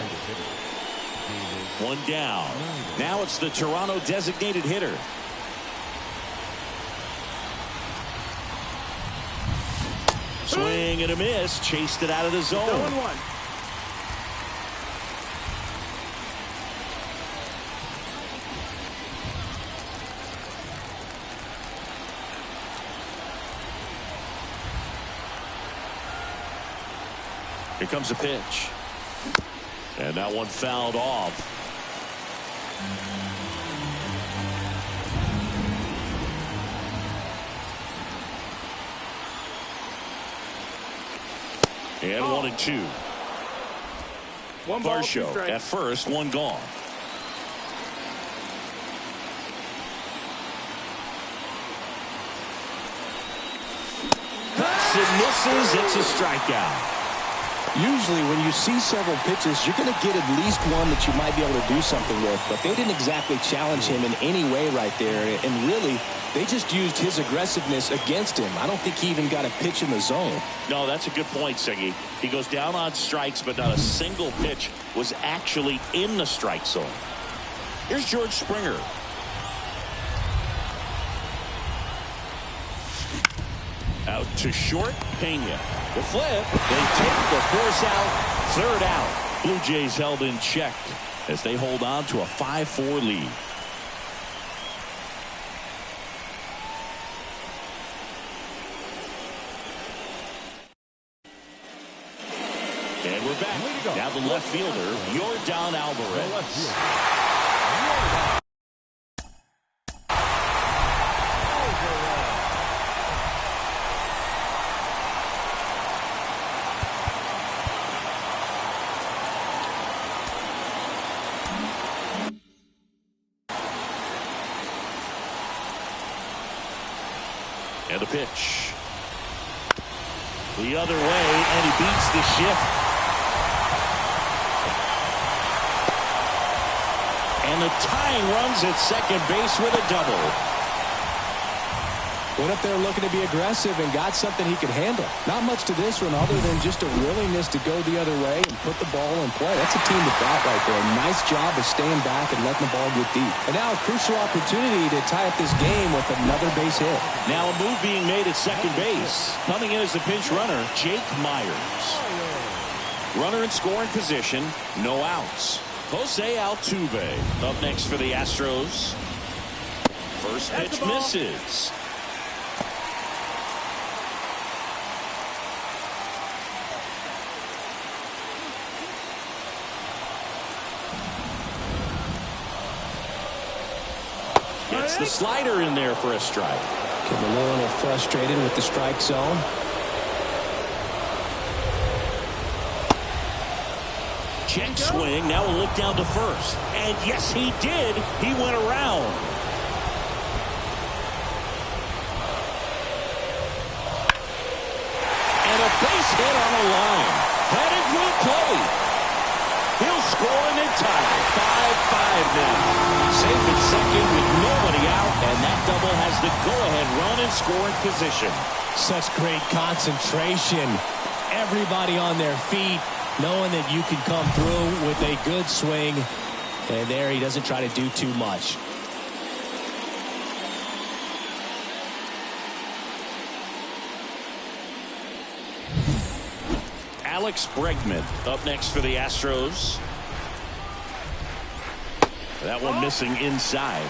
One down. Now it's the Toronto designated hitter. Swing and a miss. Chased it out of the zone. 0-1. Here comes a pitch. And that one fouled off. And 1-2. 1 ball, 2 Varsho strikes. at first, one gone. Cuts and misses. It's a strikeout. Usually when you see several pitches, you're going to get at least one that you might be able to do something with. But they didn't exactly challenge him in any way right there. And really, they just used his aggressiveness against him. I don't think he even got a pitch in the zone. No, that's a good point, Siggy. He goes down on strikes, but not a single pitch was actually in the strike zone. Here's George Springer. Out to short, Pena. The flip. They take the force out. 3rd out. Blue Jays held in check as they hold on to a 5-4 lead. And we're back. Now the left fielder, Yordan Alvarez. And a pitch. The other way, and he beats the shift. And the tying runs at second base with a double. Went up there looking to be aggressive and got something he could handle. Not much to this one other than just a willingness to go the other way and put the ball in play. That's a team at bat right there. Nice job of staying back and letting the ball get deep. And now a crucial opportunity to tie up this game with another base hit. Now a move being made at second base. Coming in as the pinch runner, Jake Myers. Runner in scoring position, no outs. Jose Altuve up next for the Astros. First pitch misses. Gets the slider in there for a strike. Getting a little frustrated with the strike zone. Check swing. Now a look down to first. And yes, he did. He went around. And a base hit on the line. Headed to a plate. He'll score and then tie it. 5-5 now. Safe at second with nobody out. And that double has the go-ahead run in scoring position. Such great concentration. Everybody on their feet, knowing that you can come through with a good swing. And there he doesn't try to do too much. Alex Bregman up next for the Astros. That one missing inside.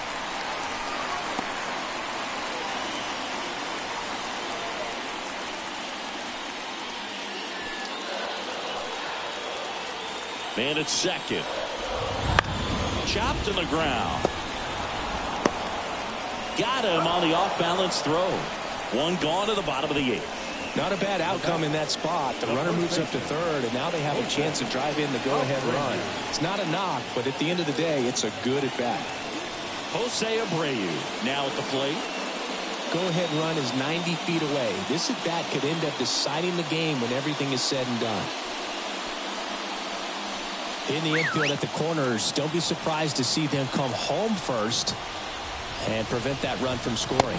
Man at second. Chopped in the ground. Got him on the off-balance throw. One gone to the bottom of the eighth. Not a bad outcome in that spot. The runner moves up to third, and now they have a chance to drive in the go-ahead run. It's not a knock, but at the end of the day, it's a good at-bat. Jose Abreu now at the plate. Go-ahead run is 90 feet away. This at-bat could end up deciding the game when everything is said and done. In the infield at the corners, don't be surprised to see them come home first and prevent that run from scoring.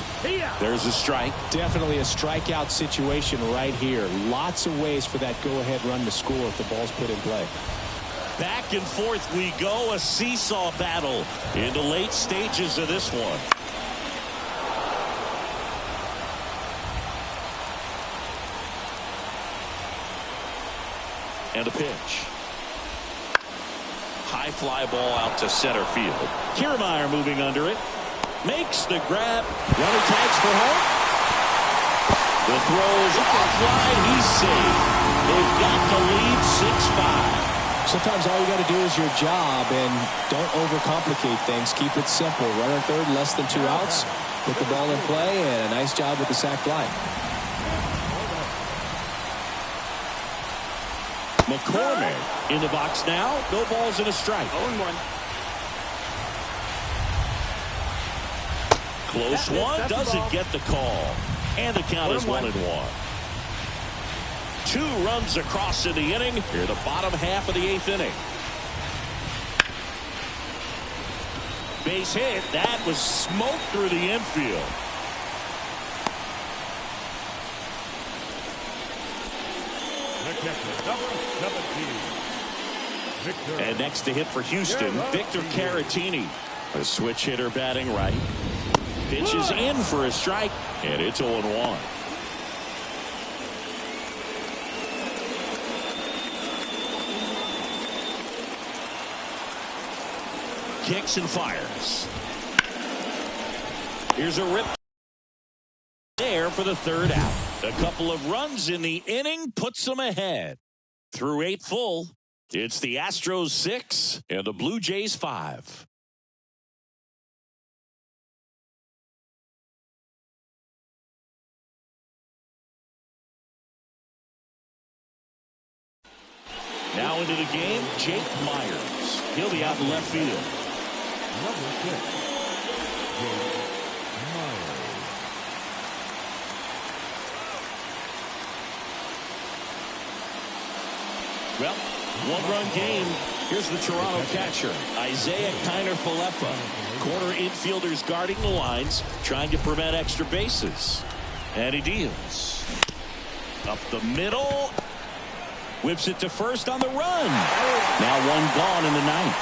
There's a strike. Definitely a strikeout situation right here. Lots of ways for that go-ahead run to score if the ball's put in play. Back and forth we go. A seesaw battle in the late stages of this one. And a pitch. High fly ball out to center field. Kiermaier moving under it. Makes the grab. Runner tags for home. The throw's offline. He's safe. They've got the lead 6-5. Sometimes all you got to do is your job and don't overcomplicate things. Keep it simple. Runner third, less than 2 outs. Put the ball in play, and a nice job with the sac fly. McCormick in the box now. No balls and a strike. 0-1. Close one. Doesn't get the call. And the count is 1-1. 2 runs across in the inning. Here the bottom half of the 8th inning. Base hit. That was smoked through the infield. And next to hit for Houston, Victor Caratini. A switch hitter batting right. Pitches in for a strike, and it's 0-1. Kicks and fires. Here's a rip there for the 3rd out. A couple of runs in the inning puts them ahead. Through 8 full, it's the Astros 6 and the Blue Jays 5. Now into the game, Jake Myers. He'll be out in left field. Number 6, Jake Myers. Well, one-run game. Here's the Toronto catcher, Isaiah Kiner-Falefa. Corner infielders guarding the lines, trying to prevent extra bases. And he deals. Up the middle. Whips it to first on the run. Now one gone in the ninth.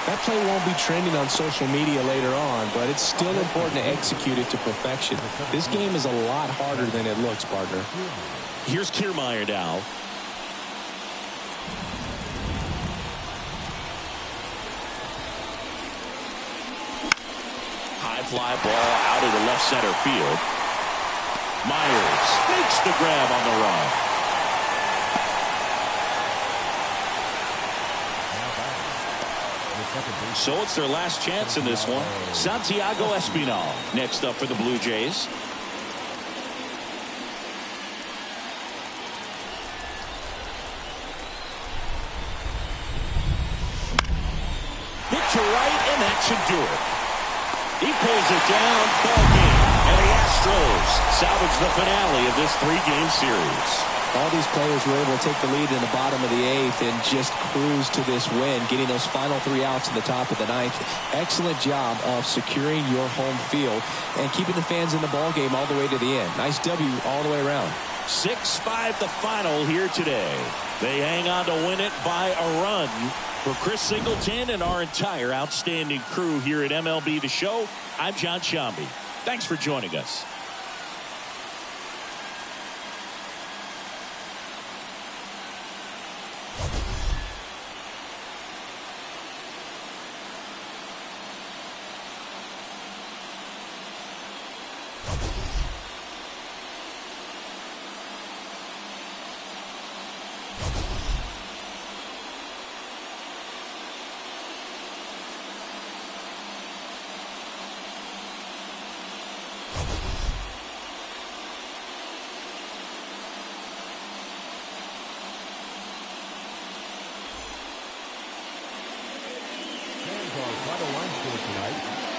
That play won't be trending on social media later on, but it's still important to execute it to perfection. This game is a lot harder than it looks, partner. Here's Kiermaier now. High fly ball out of the left center field. Myers makes the grab on the run. So it's their last chance in this one. Santiago Espinal next up for the Blue Jays. Hit to right, and that should do it. He pulls it down. Ball game. And the Astros salvage the finale of this 3-game series. All these players were able to take the lead in the bottom of the 8th and just cruise to this win, getting those final 3 outs in the top of the 9th. Excellent job of securing your home field and keeping the fans in the ball game all the way to the end. Nice W all the way around. 6-5 the final here today. They hang on to win it by a run. For Chris Singleton and our entire outstanding crew here at MLB The Show, I'm John Shambi. Thanks for joining us.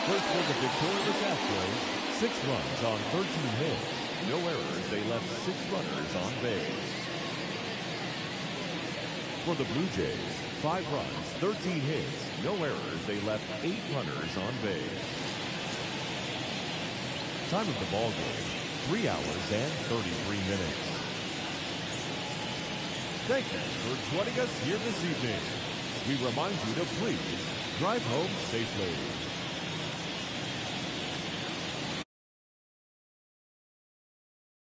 First for the victorious Astros, 6 runs on 13 hits. No errors, they left 6 runners on base. For the Blue Jays, 5 runs, 13 hits. No errors, they left 8 runners on base. Time of the ball game, 3 hours and 33 minutes. Thank you for joining us here this evening. We remind you to please drive home safely.